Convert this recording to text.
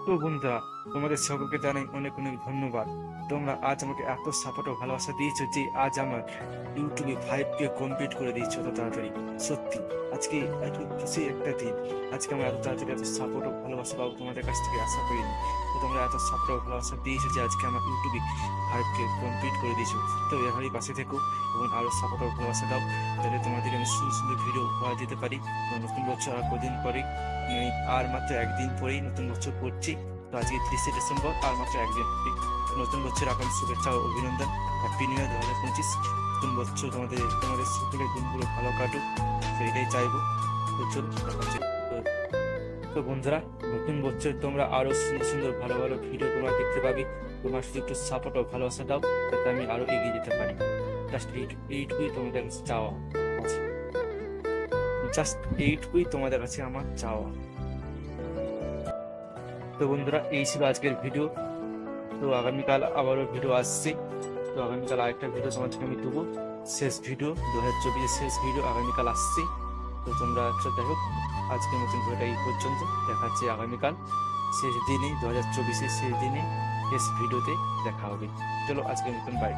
তো বন্ধুরা, তোমাদের সকলকে জানাই অনেক অনেক ধন্যবাদ। তোমরা আজ আমাকে এত সাপোর্ট ও ভালোবাসা দিয়েছো যে আজ আমার ইউটিউবে 5K কমপ্লিট করে দিয়েছো এত তাড়াতাড়ি। সত্যি আজকে এত খুশি একটা দিন। আজকে আমরা এত তাড়াতাড়ি এত সাপোর্ট ও ভালোবাসা পাবো তোমাদের কাছ থেকে আশা করিনি। তো তোমরা এত সাপোর্ট ও ভালোবাসা দিয়েছো যে আজকে আমার ইউটিউবে 5K কমপ্লিট করে দিয়েছো। তো এভাবেই পাশে থেকো এবং আরো সাপোর্ট ও ভালোবাসা দাও, যাতে তোমাদেরকে আমি সুন্দর সুন্দর ভিডিও উপহার দিতে পারি। নতুন বছর আর কদিন পরে, আর মাত্র একদিন পরেই নতুন বছর পড়ছি। তো আজকে 30শে ডিসেম্বর, আর মাত্র একদিন পরেই নতুন বছর। এখন শুভেচ্ছা ও অভিনন্দন। Happy new year 2025। নতুন বছর তোমাদের তোমাদের সকলের দিনগুলো ভালো কাটুক, তো এটাই চাইবো। তো চলো দেখা হচ্ছে। তো বন্ধুরা, নতুন বছর তোমরা আরো সুন্দর সুন্দর ভালো ভালো ভিডিও তোমরা দেখতে পাবে। তোমার শুধু একটু সাপোর্ট ও ভালোবাসা দাও, যাতে আমি আরো এগিয়ে যেতে পারি। জাস্ট এইটুকুই তোমাদের কাছে চাওয়া আছে। জাস্ট এইটুকুই তোমাদের কাছে আমার চাওয়া। তো বন্ধুরা, এই ছিল আজকের ভিডিও। তো আগামীকাল আবারও ভিডিও আসছে। তো আগামীকাল আরেকটা ভিডিও তোমার থেকে আমি দেবো। শেষ ভিডিও 2024-এর শেষ ভিডিও আগামীকাল আসছে। তো তোমরা যাই হোক, আজকের মতন ভিডিওটা এই পর্যন্ত। দেখা হচ্ছে আগামীকাল শেষ দিনে, 2024-এর শেষ দিনে শেষ ভিডিওতে দেখা হবে। চলো আজকের মতন বাই।